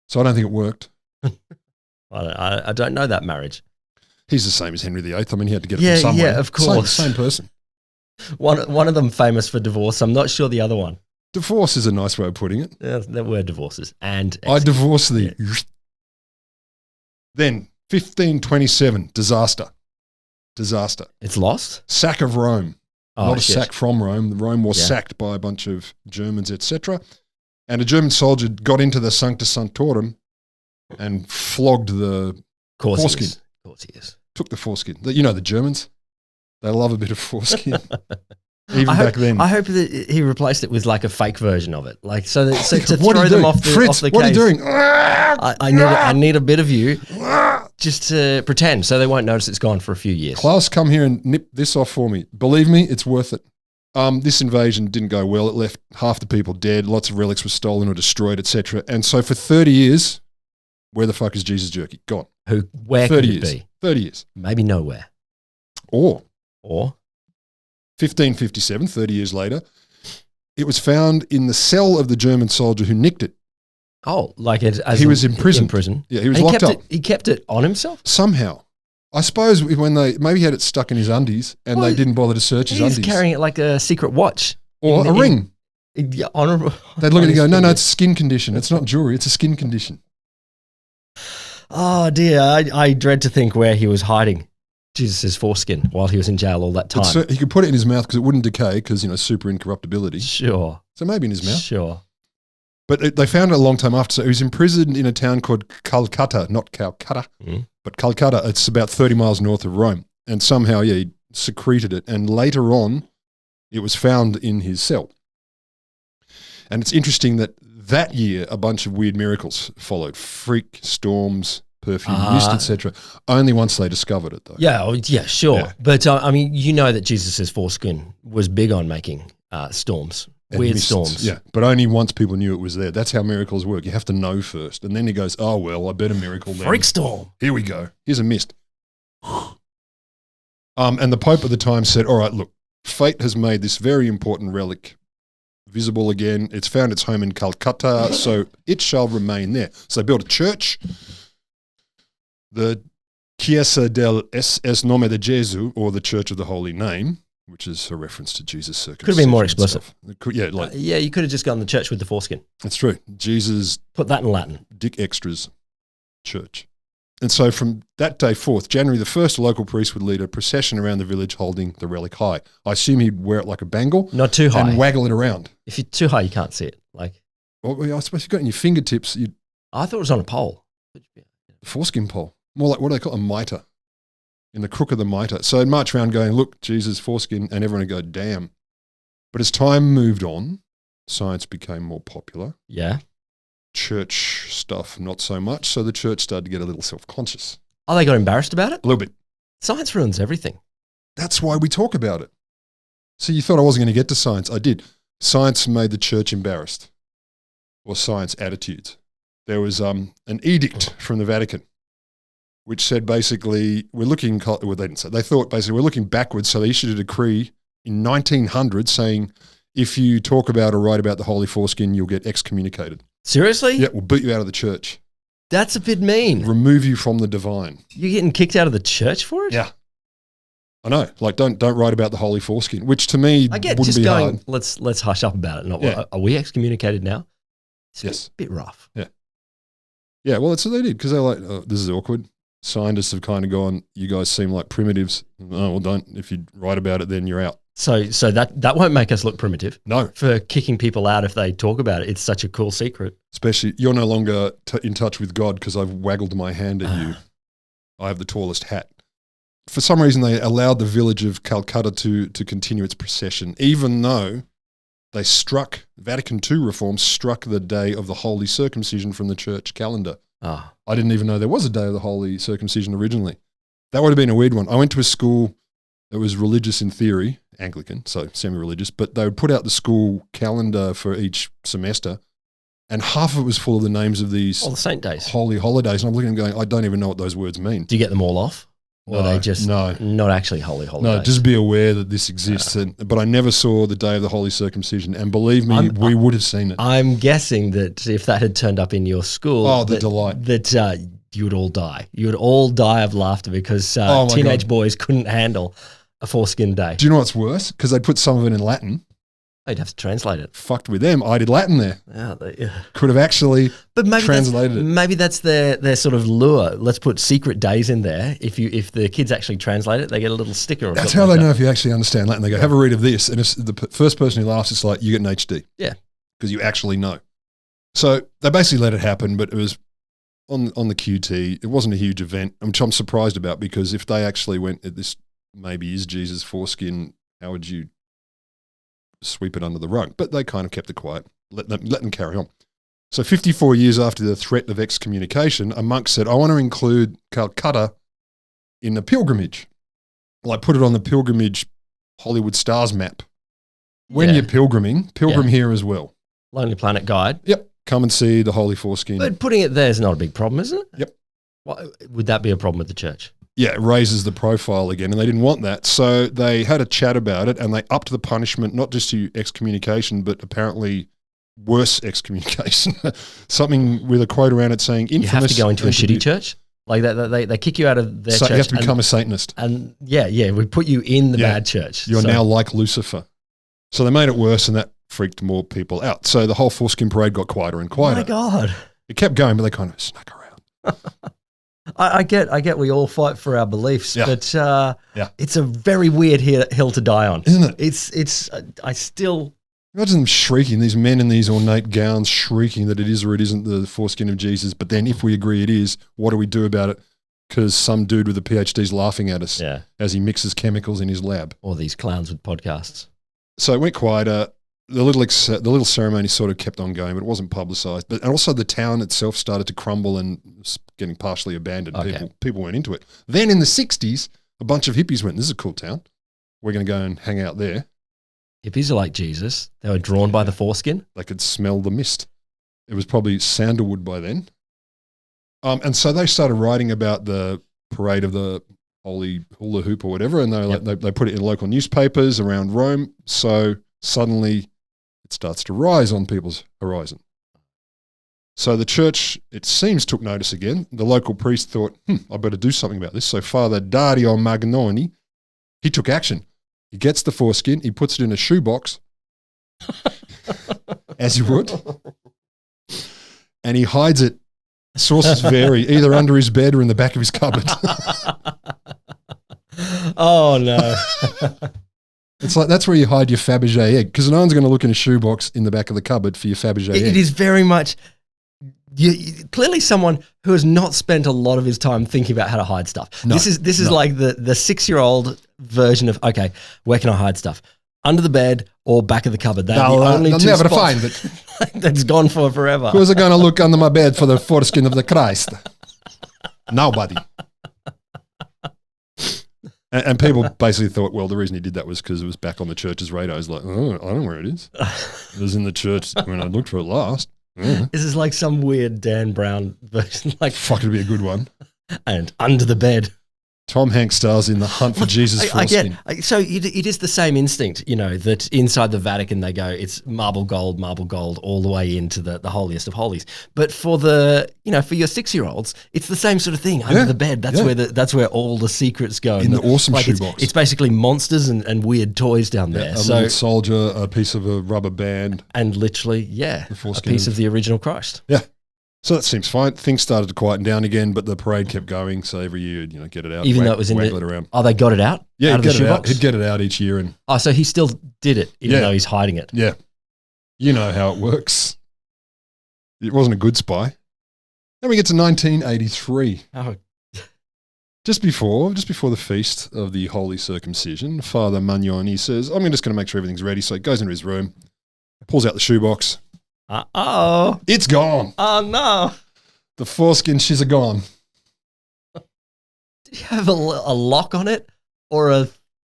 So I don't think it worked. I don't know that marriage. He's the same as Henry VIII. I mean, he had to get it from somewhere. Yeah, of course. Same person. One of them famous for divorce. I'm not sure the other one. Divorce is a nice way of putting it. Yeah, there were divorces. And I divorce thee. Yeah. Then, 1527, disaster. It's lost? Sack of Rome. Not a shit. sack from Rome. Rome was sacked by a bunch of Germans, etc. And a German soldier got into the Sancta Sanctorum and flogged the foreskin. Of course he is. Took the foreskin. You know the Germans. They love a bit of foreskin. Even back then. I hope that he replaced it with like a fake version of it. Like so to what throw them off the Fritz, case. what are you doing? I need a bit of you just to pretend so they won't notice it's gone for a few years. Klaus, come here and nip this off for me. Believe me, it's worth it. This invasion didn't go well. It left half the people dead. Lots of relics were stolen or destroyed, etc. And so for 30 years, where the fuck is Jesus Jerky? Gone. Where could it be? 30 years. Maybe nowhere. Or 1557, 30 years later, it was found in the cell of the German soldier who nicked it. Oh, like he was in prison. Yeah, he was locked up. He kept it on himself? Somehow. I suppose when maybe he had it stuck in his undies and they didn't bother to search his undies. He's carrying it like a secret watch. Or a ring. They'd look at it and go, no, it's a skin condition. It's not jewelry, it's a skin condition. Oh dear, I dread to think where he was hiding Jesus' foreskin while he was in jail all that time. He could put it in his mouth because it wouldn't decay because, super incorruptibility. Sure. So maybe in his mouth. Sure. But they found it a long time after. So he was imprisoned in a town called Calcata, not Calcutta, but Calcata. It's about 30 miles north of Rome. And somehow, he secreted it. And later on, it was found in his cell. And it's interesting that year, a bunch of weird miracles followed. Freak, storms, perfume, mist, etc. Only once they discovered it, though. Yeah, sure. Yeah. But, that Jesus' foreskin was big on making storms. And weird mists, storms. Yeah, but only once people knew it was there. That's how miracles work. You have to know first. And then he goes, oh, well, I bet a miracle then. Freak storm. Here we go. Here's a mist. And the Pope at the time said, all right, look, fate has made this very important relic visible again. It's found its home in Calcutta, so it shall remain there. So they built a church. The Chiesa del Es Nome de Gesù, or the Church of the Holy Name, which is a reference to Jesus' circumcision. Could have been more explicit. You could have just gone to the church with the foreskin. That's true. Jesus. Put that in Latin. Dick Extras Church. And so from that day forth, January the 1st, a local priest would lead a procession around the village holding the relic high. I assume he'd wear it like a bangle. Not too high. And waggle it around. If you're too high, you can't see it. I suppose you've got it in your fingertips. I thought it was on a pole. The foreskin pole. More like, what do they call it? A mitre. In the crook of the mitre. So I'd march around going, look, Jesus, foreskin, and everyone would go, damn. But as time moved on, science became more popular. Yeah. Church stuff, not so much. So the church started to get a little self-conscious. Oh, they got embarrassed about it? A little bit. Science ruins everything. That's why we talk about it. So you thought I wasn't going to get to science. I did. Science made the church embarrassed. Or science attitudes. There was an edict from the Vatican which said basically we're looking, well, they didn't say, they thought basically we're looking backwards. So they issued a decree in 1900 saying if you talk about or write about the holy foreskin, you'll get excommunicated. Seriously? Yeah, we'll boot you out of the church. That's a bit mean. Remove you from the divine. You're getting kicked out of the church for it? Yeah. I know. Like, don't write about the holy foreskin, which to me I get wouldn't just be going, hard. Let's hush up about it. Not, are we excommunicated now? It's yes. A bit rough. Yeah. Yeah, well, that's what they did because they're like, oh, this is awkward. Scientists have kind of gone, you guys seem like primitives. Oh, well, don't. If you write about it, then you're out. So that won't make us look primitive. No. For kicking people out if they talk about it. It's such a cool secret. Especially, you're no longer in touch with God because I've waggled my hand at you. I have the tallest hat. For some reason, they allowed the village of Calcutta to continue its procession, even though they Vatican II reforms struck the day of the Holy Circumcision from the church calendar. Ah. I didn't even know there was a day of the Holy Circumcision originally. That would have been a weird one. I went to a school that was religious in theory, Anglican, so semi-religious, but they would put out the school calendar for each semester, and half of it was full of the names of these the saint days, holy holidays. And I'm looking and going, I don't even know what those words mean. Do you get them all off? Or no, are they just not actually holy holidays? No, just be aware that this exists. But I never saw the day of the Holy Circumcision. And believe me, we would have seen it. I'm guessing that if that had turned up in your school, delight. That you would all die. You would all die of laughter because teenage boys couldn't handle a foreskin day. Do you know what's worse? Because they put some of it in Latin. They'd have to translate it. Fucked with them. I did Latin there. Yeah, could have actually translated it. Maybe that's their sort of lure. Let's put secret days in there. If the kids actually translate it, they get a little sticker. That's how they know if you actually understand Latin. They go, have a read of this. And if the first person who laughs, it's like, you get an HD. Yeah. Because you actually know. So they basically let it happen, but it was on the QT. It wasn't a huge event, which I'm surprised about, because if they actually went, this maybe is Jesus' foreskin, how would you sweep it under the rug? But they kind of kept it quiet, let them carry on. So 54 years after the threat of excommunication, a monk said, I want to include Calcata in the pilgrimage. Like put it on the pilgrimage Hollywood stars map. When you're pilgrim here as well. Lonely Planet Guide. Yep. Come and see the Holy Foreskin. But putting it there is not a big problem, isn't it? Yep. Why, would that be a problem with the church? Yeah, it raises the profile again, and they didn't want that. So they had a chat about it, and they upped the punishment, not just to excommunication, but apparently worse excommunication. Something with a quote around it saying infamous. You have to go into a shitty church? Like they kick you out of their church. You have to become a Satanist. And we put you in the bad church. You're now like Lucifer. So they made it worse, and that freaked more people out. So the whole foreskin parade got quieter and quieter. Oh my God. It kept going, but they kind of snuck around. I get we all fight for our beliefs, but it's a very weird hill to die on. Isn't it? I still... Imagine them shrieking, these men in these ornate gowns shrieking that it is or it isn't the foreskin of Jesus. But then if we agree it is, what do we do about it? Because some dude with a PhD is laughing at us as he mixes chemicals in his lab. Or these clowns with podcasts. So it went quieter. The little ceremony sort of kept on going, but it wasn't publicised. And also the town itself started to crumble and was getting partially abandoned. Okay. People went into it. Then in the 60s, a bunch of hippies went, this is a cool town. We're going to go and hang out there. Hippies are like Jesus. They were drawn by the foreskin. They could smell the mist. It was probably sandalwood by then. And so they started writing about the parade of the holy hula hoop or whatever, and they put it in local newspapers around Rome. So suddenly it starts to rise on people's horizon. So the church, it seems, took notice again. The local priest thought, I better do something about this. So Father Dario Magnoni, he took action. He gets the foreskin, he puts it in a shoebox, as you would, and he hides it. Sources vary, either under his bed or in the back of his cupboard. Oh, no. It's like that's where you hide your Fabergé egg, because no one's going to look in a shoebox in the back of the cupboard for your Fabergé egg. It is very much... clearly someone who has not spent a lot of his time thinking about how to hide stuff. No, this is like the 6-year-old version of, okay, where can I hide stuff? Under the bed or back of the cupboard. They're the only two never spots find it. that's gone for forever. Who's going to look under my bed for the foreskin of the Christ? Nobody. And people basically thought, well, the reason he did that was because it was back on the church's radar. It's like, oh, I don't know where it is. It was in the church when I looked for it last. This is like some weird Dan Brown version. Like, fuck, it'd be a good one. And under the bed. Tom Hanks stars in The Hunt for Jesus Foreskin. So it is the same instinct, that inside the Vatican they go, it's marble gold, all the way into the holiest of holies. But for for your 6-year-olds, it's the same sort of thing under the bed. That's where all the secrets go. In the awesome shoebox. It's basically monsters and weird toys down there. A little soldier, a piece of a rubber band. And literally, a piece of the original Christ. Yeah. So that seems fine. Things started to quieten down again, but the parade kept going. So every year, get it out. Even though it was in it around. Oh, they got it out? Yeah, out of the shoebox? He'd get it out each year. So he still did it, even though he's hiding it. Yeah. You know how it works. It wasn't a good spy. Then we get to 1983. Oh. Just before the feast of the Holy Circumcision, Father Magnoni says, I'm just going to make sure everything's ready. So he goes into his room, pulls out the shoebox. Uh-oh. It's gone. Oh, no. The foreskin, she's a gone. Did you have a lock on it or a...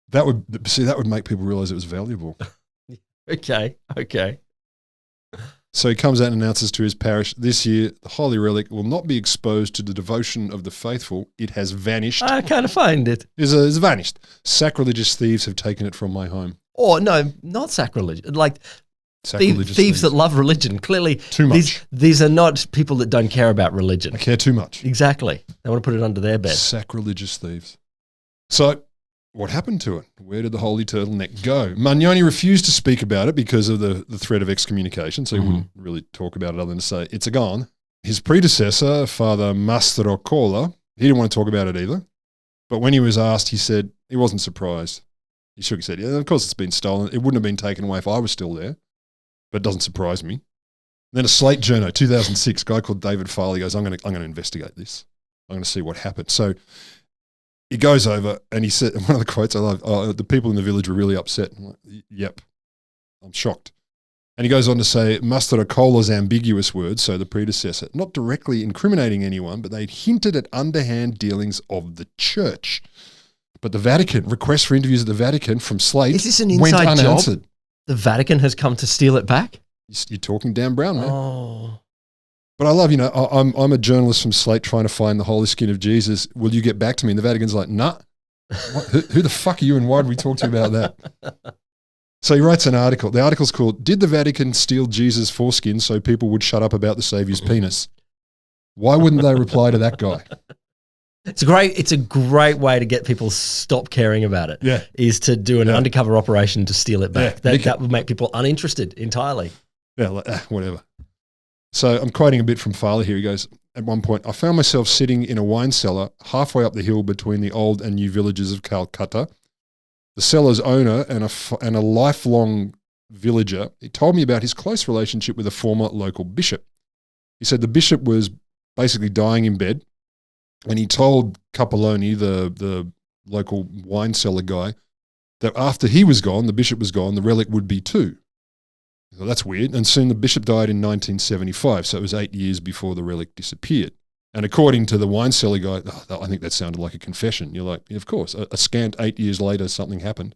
That would make people realize it was valuable. Okay. So he comes out and announces to his parish, this year, the holy relic will not be exposed to the devotion of the faithful. It has vanished. I can't find it. It's vanished. Sacrilegious thieves have taken it from my home. Oh, no, not sacrilege. Like... Thieves that love religion. Clearly, too much. These are not people that don't care about religion. They care too much. Exactly. They want to put it under their bed. Sacrilegious thieves. So, what happened to it? Where did the holy turtleneck go? Magnoni refused to speak about it because of the threat of excommunication, so he wouldn't really talk about it other than to say, it's a gone. His predecessor, Father Mastrocola, he didn't want to talk about it either. But when he was asked, he said he wasn't surprised. He shook his head. Yeah, of course it's been stolen. It wouldn't have been taken away if I was still there. But it doesn't surprise me. Then a Slate journo, 2006, guy called David Farley goes, I'm going to investigate this. I'm going to see what happened. So he goes over and he said, one of the quotes I love, the people in the village were really upset. I'm like, yep, I'm shocked. And he goes on to say, Mastaracola's ambiguous words, so the predecessor, not directly incriminating anyone, but they'd hinted at underhand dealings of the church. But the Vatican, requests for interviews at the Vatican from Slate, is this an inside went unanswered. Job? The Vatican has come to steal it back? You're talking Dan Brown, man. Oh. But I love, I'm a journalist from Slate trying to find the holy skin of Jesus. Will you get back to me? And the Vatican's like, nah. Who the fuck are you and why did we talk to you about that? So he writes an article. The article's called, Did the Vatican Steal Jesus' Foreskin so people would shut up about the Saviour's penis? Why wouldn't they reply to that guy? It's a great way to get people stop caring about it. Yeah. Is to do an undercover operation to steal it back. Yeah, that would make people uninterested entirely. Yeah, whatever. So I'm quoting a bit from Farley here. He goes, at one point, I found myself sitting in a wine cellar halfway up the hill between the old and new villages of Calcata. The cellar's owner and a lifelong villager, he told me about his close relationship with a former local bishop. He said the bishop was basically dying in bed, and he told Capelloni, the local wine cellar guy, that after he was gone, the bishop was gone, the relic would be too. So that's weird. And soon the bishop died in 1975, so it was 8 years before the relic disappeared. And according to the wine cellar guy, I think that sounded like a confession. You're like, yeah, of course, a scant 8 years later, something happened.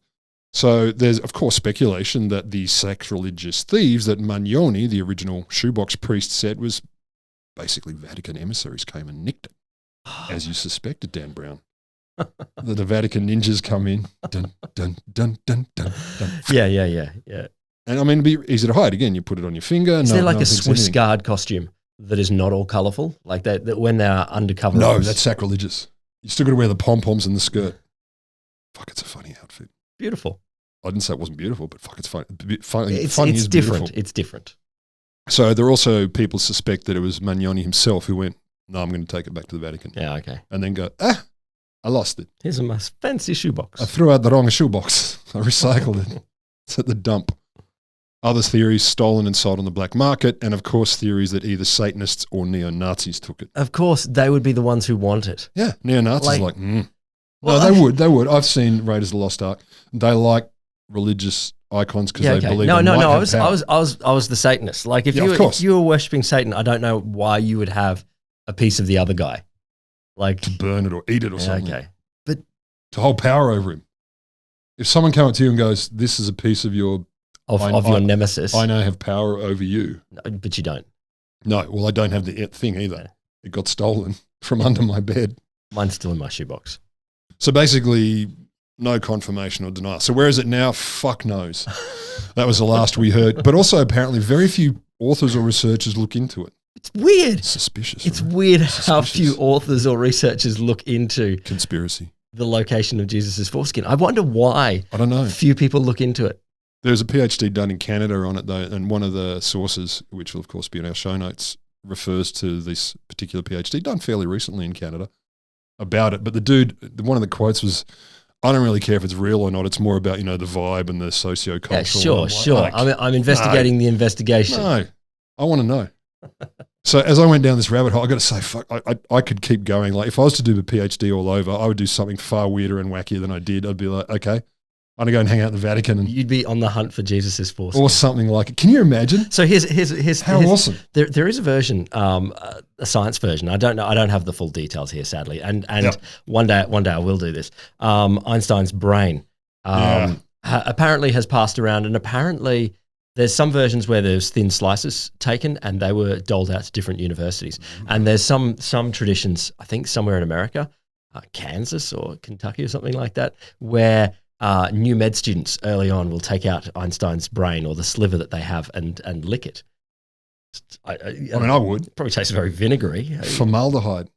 So there's, of course, speculation that the sacrilegious thieves that Magnoni, the original shoebox priest, said was basically Vatican emissaries came and nicked it, as you suspected, Dan Brown. The Vatican ninjas come in. Dun, dun, dun, dun, dun, dun. Yeah. And I mean, it'd be easy to hide. Again, you put it on your finger. Is there like a Swiss Guard costume that is not all colourful? Like that when they're undercover? No, that's sacrilegious. You still got to wear the pom-poms and the skirt. Fuck, it's a funny outfit. Beautiful. I didn't say it wasn't beautiful, but fuck, it's funny. It's different. Beautiful. It's different. So there are also people suspect that it was Magnoni himself who went, no, I'm going to take it back to the Vatican. Yeah, okay. And then go, I lost it. Here's a nice fancy shoebox. I threw out the wrong shoebox. I recycled it. It's at the dump. Other theories, stolen and sold on the black market, and of course theories that either Satanists or neo-Nazis took it. Of course, they would be the ones who want it. Yeah, neo-Nazis No, they would. I've seen Raiders of the Lost Ark. They like religious icons because they believe No. I was the Satanist. Like if you were worshipping Satan, I don't know why you would have a piece of the other guy. Like to burn it or eat it or something. Okay. But to hold power over him. If someone came up to you and goes, this is a piece of your your nemesis. I now have power over you. No, but you don't. No, well, I don't have the thing either. Yeah. It got stolen from under my bed. Mine's still in my shoebox. So basically, no confirmation or denial. So where is it now? Fuck knows. That was the last we heard. But also apparently very few authors or researchers look into it. It's weird. Suspicious. It's weird how few authors or researchers look into conspiracy, the location of Jesus' foreskin. I wonder why. I don't know. Few people look into it. There's a PhD done in Canada on it, though, and one of the sources, which will, of course, be in our show notes, refers to this particular PhD done fairly recently in Canada about it. But the dude, one of the quotes was, I don't really care if it's real or not. It's more about, the vibe and the socio-cultural. Yeah, sure. I'm investigating the investigation. No, I want to know. So as I went down this rabbit hole, I got to say, fuck, I could keep going. Like if I was to do a PhD all over, I would do something far weirder and wackier than I did. I'd be like, okay, I'm going to go and hang out in the Vatican. And you'd be on the hunt for Jesus' foreskin. Or something like it. Can you imagine? So here's how awesome. There is a version, a science version. I don't know. I don't have the full details here, sadly. And one day I will do this. Einstein's brain apparently has passed around, and apparently there's some versions where there's thin slices taken and they were doled out to different universities. Mm-hmm. And there's some traditions, I think somewhere in America, Kansas or Kentucky or something like that, where new med students early on will take out Einstein's brain or the sliver that they have and lick it. I mean, I would. Probably tastes very vinegary. Formaldehyde.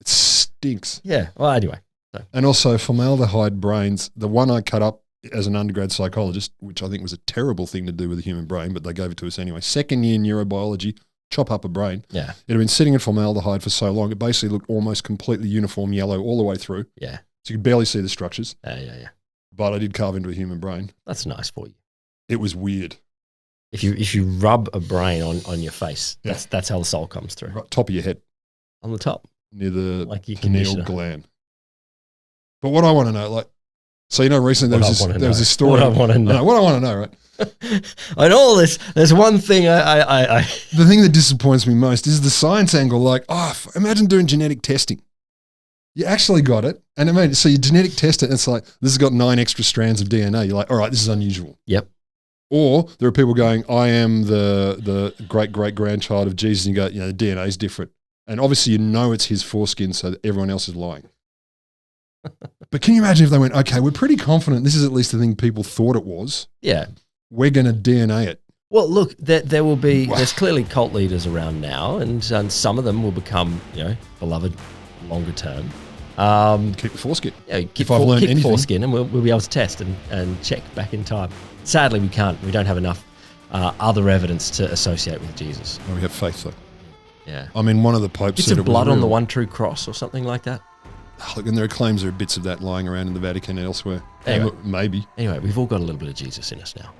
It stinks. Yeah. Well, anyway. So. And also formaldehyde brains, the one I cut up as an undergrad psychologist, which I think was a terrible thing to do with the human brain, but they gave it to us anyway. Second year neurobiology, chop up a brain. Yeah. It had been sitting in formaldehyde for so long, it basically looked almost completely uniform yellow all the way through. Yeah. So you could barely see the structures. Yeah. But I did carve into a human brain. That's nice for you. It was weird. If you rub a brain on your face, that's how the soul comes through. Right, top of your head. On the top. Near the like your pineal gland. But what I want to know, so recently there was this story. What I want to know. What I want to know, right? And all this, there's one thing I The thing that disappoints me most is the science angle. Imagine doing genetic testing. You actually got it. And so you genetic test it and it's like, this has got 9 extra strands of DNA. You're like, all right, this is unusual. Yep. Or there are people going, I am the great-great-grandchild of Jesus. And you go, the DNA is different. And obviously it's his foreskin so that everyone else is lying. But can you imagine if they went, okay, we're pretty confident this is at least the thing people thought it was. Yeah. We're going to DNA it. Well, look, there will be, there's clearly cult leaders around now, and some of them will become, beloved longer term. Keep the foreskin. Yeah, keep foreskin, and we'll be able to test and check back in time. Sadly, we can't. We don't have enough other evidence to associate with Jesus. Well, we have faith, though. Yeah. I mean, one of the popes said of blood on the one true cross or something like that. Look, and there are claims there are bits of that lying around in the Vatican and elsewhere. Anyway, maybe. Anyway, we've all got a little bit of Jesus in us now.